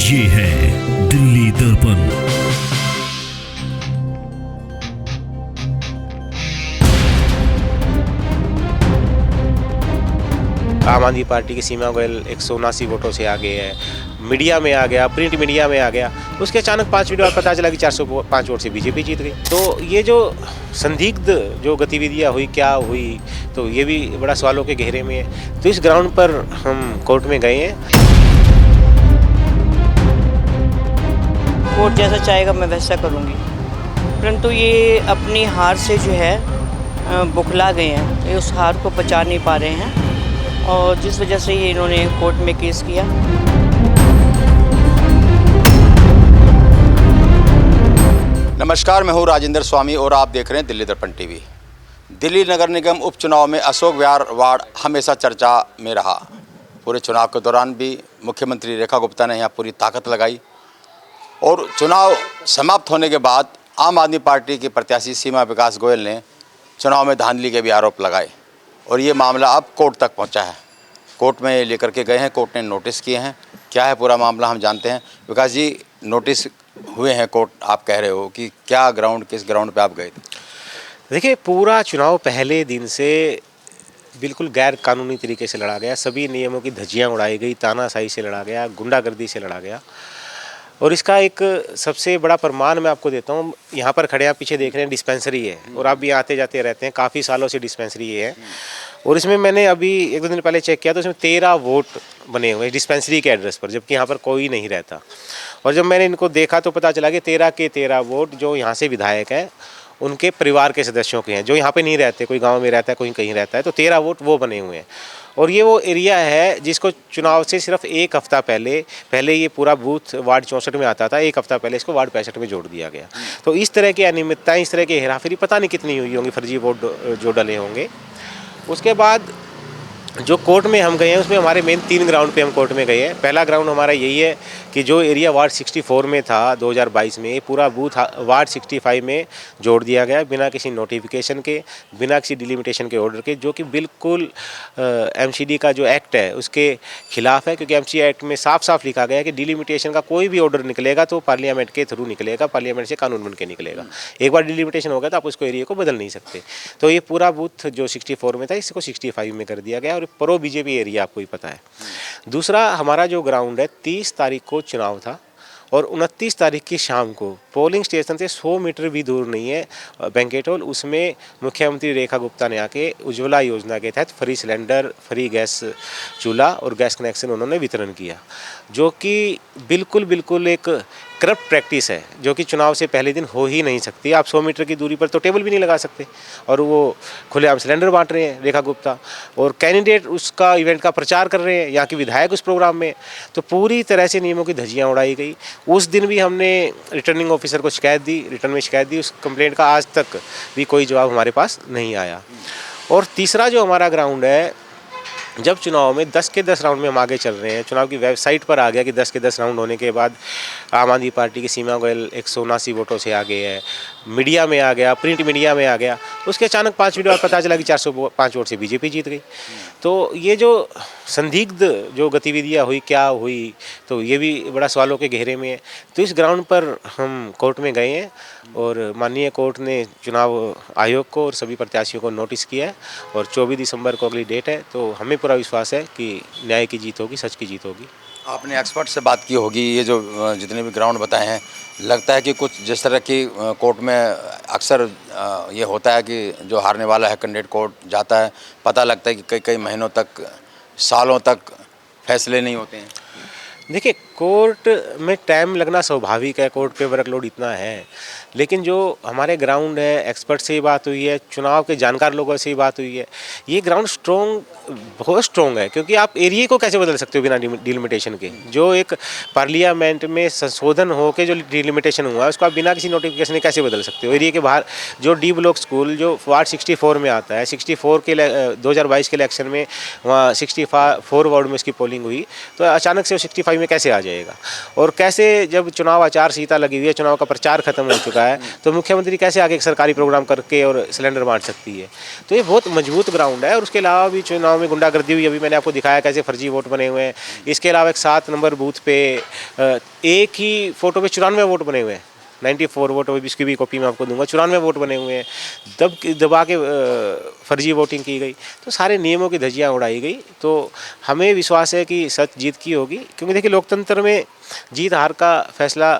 ये है दिल्ली दर्पण। आम आदमी पार्टी की सीमा गोयल 179 वोटों से आगे है, मीडिया में आ गया, प्रिंट मीडिया में आ गया। उसके अचानक 5 मिनट बाद पता चला कि 405 वोट से बीजेपी जीत गई। तो ये जो संदिग्ध जो गतिविधियां हुई, क्या हुई, तो ये भी बड़ा सवालों के घेरे में है। तो इस ग्राउंड पर हम कोर्ट में गए हैं। कोर्ट जैसा चाहेगा मैं वैसा करूँगी, परंतु ये अपनी हार से जो है बुखला गए हैं। ये उस हार को पचा नहीं पा रहे हैं और जिस वजह से ये इन्होंने कोर्ट में केस किया। नमस्कार, मैं हूँ राजेंद्र स्वामी और आप देख रहे हैं दिल्ली दर्पण टीवी। दिल्ली नगर निगम उपचुनाव में अशोक विहार वार्ड हमेशा चर्चा में रहा। पूरे चुनाव के दौरान भी मुख्यमंत्री रेखा गुप्ता ने यहाँ पूरी ताकत लगाई और चुनाव समाप्त होने के बाद आम आदमी पार्टी के प्रत्याशी सीमा विकास गोयल ने चुनाव में धांधली के भी आरोप लगाए और ये मामला अब कोर्ट तक पहुंचा है। कोर्ट में लेकर के गए हैं, कोर्ट ने नोटिस किए हैं। क्या है पूरा मामला हम जानते हैं। विकास जी, नोटिस हुए हैं कोर्ट, आप कह रहे हो कि क्या ग्राउंड, किस ग्राउंड पे आप गए थे? देखिए, पूरा चुनाव पहले दिन से बिल्कुल गैर कानूनी तरीके से लड़ा गया। सभी नियमों की धज्जियाँ उड़ाई गई, तानाशाही से लड़ा गया, गुंडागर्दी से लड़ा गया। और इसका एक सबसे बड़ा प्रमाण मैं आपको देता हूँ। यहाँ पर खड़े आप पीछे देख रहे हैं, डिस्पेंसरी है और आप भी आते जाते रहते हैं, काफ़ी सालों से डिस्पेंसरी है। और इसमें मैंने अभी 1-2 दिन पहले चेक किया तो इसमें 13 वोट बने हुए हैं डिस्पेंसरी के एड्रेस पर, जबकि यहाँ पर कोई नहीं रहता। और जब मैंने इनको देखा तो पता चला कि 13 के 13 वोट जो यहाँ से विधायक है उनके परिवार के सदस्यों के हैं, जो यहाँ पे नहीं रहते। कोई गांव में रहता है, कोई कहीं रहता है। तो 13 वोट वो बने हुए हैं। और ये वो एरिया है जिसको चुनाव से सिर्फ एक हफ्ता पहले ये पूरा बूथ वार्ड 64 में आता था। एक हफ्ता पहले इसको वार्ड 65 में जोड़ दिया गया। तो इस तरह की अनियमितताएँ, इस तरह की हेराफेरी पता नहीं कितनी हुई होंगी, फर्जी वोट जो डले होंगे। उसके बाद जो कोर्ट में हम गए हैं उसमें हमारे मेन 3 ग्राउंड पे हम कोर्ट में गए हैं। पहला ग्राउंड हमारा यही है कि जो एरिया वार्ड 64 में था 2022 में, पूरा बूथ वार्ड 65 में जोड़ दिया गया बिना किसी नोटिफिकेशन के, बिना किसी डिलिमिटेशन के ऑर्डर के, जो कि बिल्कुल एमसीडी का जो एक्ट है उसके खिलाफ है। क्योंकि एमसीडी एक्ट में साफ साफ लिखा गया है कि डिलिमिटेशन का कोई भी ऑर्डर निकलेगा तो पार्लियामेंट के थ्रू निकलेगा, पार्लियामेंट से कानून बन के निकलेगा। एक बार डिलिमिटेशन हो गया तो आप उसको एरिया को बदल नहीं सकते। तो ये पूरा बूथ जो 64 में था इसको 65 में कर दिया गया और प्रो बीजेपी एरिया आपको ही पता है। दूसरा हमारा जो ग्राउंड है, 30 तारीख को चुनाव था और 29 तारीख की शाम को पोलिंग स्टेशन से 100 मीटर भी दूर नहीं है बैंकेट हॉल, उसमें मुख्यमंत्री रेखा गुप्ता ने आके उज्ज्वला योजना के तहत फ्री सिलेंडर, फ्री गैस चूल्हा और गैस कनेक्शन उन्होंने वितरण किया, जो कि बिल्कुल एक करप्ट प्रैक्टिस है, जो कि चुनाव से पहले दिन हो ही नहीं सकती। आप 100 मीटर की दूरी पर तो टेबल भी नहीं लगा सकते और वो खुलेआम सिलेंडर बांट रहे हैं रेखा गुप्ता, और कैंडिडेट उसका इवेंट का प्रचार कर रहे हैं, यहाँ के विधायक उस प्रोग्राम में। तो पूरी तरह से नियमों की धज्जियाँ उड़ाई गई। उस दिन भी हमने रिटर्निंग ऑफिसर को शिकायत दी, रिटर्न में शिकायत दी। उस कंप्लेंट का आज तक भी कोई जवाब हमारे पास नहीं आया। और तीसरा जो हमारा ग्राउंड है, जब चुनाव में 10 के 10 राउंड में हम आगे चल रहे हैं, चुनाव की वेबसाइट पर आ गया कि 10 के 10 राउंड होने के बाद आम आदमी पार्टी की सीमा गोयल 179 वोटों से आगे है, मीडिया में आ गया, प्रिंट मीडिया में आ गया। उसके अचानक 5 मिनट बाद पता चला कि 405 वोट से बीजेपी जीत गई। तो ये जो संदिग्ध जो गतिविधियां हुई, क्या हुई, तो ये भी बड़ा सवालों के घेरे में है। तो इस ग्राउंड पर हम कोर्ट में गए हैं और माननीय कोर्ट ने चुनाव आयोग को और सभी प्रत्याशियों को नोटिस किया है और 24 दिसंबर को अगली डेट है। तो हमें पूरा विश्वास है कि न्याय की जीत होगी, सच की जीत होगी। आपने एक्सपर्ट से बात की होगी, ये जो जितने भी ग्राउंड बताए हैं, लगता है कि कुछ जिस तरह की कोर्ट में अक्सर ये होता है कि जो हारने वाला है कैंडिडेट कोर्ट जाता है, पता लगता है कि कई महीनों तक, सालों तक फैसले नहीं होते हैं। देखिए, कोर्ट में टाइम लगना स्वाभाविक है, कोर्ट पे वर्कलोड इतना है। लेकिन जो हमारे ग्राउंड है, एक्सपर्ट से ही बात हुई है, चुनाव के जानकार लोगों से ही बात हुई है, ये ग्राउंड बहुत स्ट्रॉन्ग है। क्योंकि आप एरिया को कैसे बदल सकते हो बिना डिलिमिटेशन के? जो एक पार्लियामेंट में संशोधन हो के जो डिलिमिटेशन हुआ है उसको आप बिना किसी नोटिफिकेशन के कैसे बदल सकते हो? एरिया के बाहर जो डी ब्लॉक स्कूल जो वार्ड 64 में आता है, 64 के 2022 के इलेक्शन में वहाँ 64 वार्ड में उसकी पोलिंग हुई, तो अचानक से वो 65 में कैसे आ जाएगा, और कैसे जब चुनाव आचार संहिता लगी हुई है, चुनाव का प्रचार खत्म हो चुका है, तो मुख्यमंत्री कैसे आगे एक सरकारी प्रोग्राम करके और सिलेंडर बांट सकती है। तो ये बहुत मजबूत ग्राउंड है। और उसके अलावा भी चुनाव में गुंडागर्दी हुई, अभी मैंने आपको दिखाया कैसे फर्जी वोट बने हुए हैं। इसके अलावा एक 7 नंबर बूथ पे एक ही फोटो पे 94 वोट बने हुए हैं, 94 वोट, इसकी भी कॉपी मैं आपको दूंगा। 94 वोट बने हुए हैं, दबा के फर्जी वोटिंग की गई। तो सारे नियमों की धज्जियां उड़ाई गई। तो हमें विश्वास है कि सच जीत की होगी, क्योंकि देखिए लोकतंत्र में जीत हार का फैसला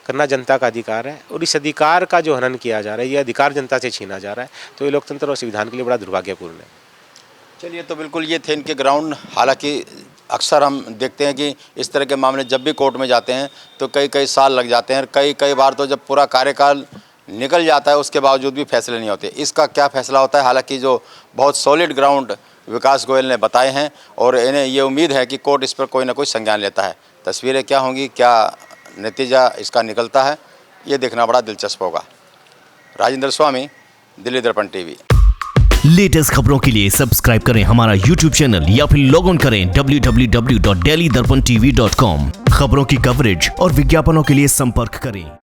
करना जनता का अधिकार है, और इस अधिकार का जो हनन किया जा रहा है, ये अधिकार जनता से छीना जा रहा है। तो ये लोकतंत्र और संविधान के लिए बड़ा दुर्भाग्यपूर्ण है। चलिए, तो बिल्कुल ये थे इनके ग्राउंड। हालांकि अक्सर हम देखते हैं कि इस तरह के मामले जब भी कोर्ट में जाते हैं तो कई कई साल लग जाते हैं, कई बार तो जब पूरा कार्यकाल निकल जाता है उसके बावजूद भी फैसले नहीं होते। इसका क्या फैसला होता है, हालांकि जो बहुत सॉलिड ग्राउंड विकास गोयल ने बताए हैं, और इन्हें ये उम्मीद है कि कोर्ट इस पर कोई ना कोई संज्ञान लेता है। तस्वीरें क्या होंगी, क्या नतीजा इसका निकलता है, ये देखना बड़ा दिलचस्प होगा। राजेंद्र स्वामी, दिल्ली दर्पण टीवी। लेटेस्ट खबरों के लिए सब्सक्राइब करें हमारा YouTube चैनल या फिर लॉग ऑन करें www.delhidarpantv.com। खबरों की कवरेज और विज्ञापनों के लिए संपर्क करें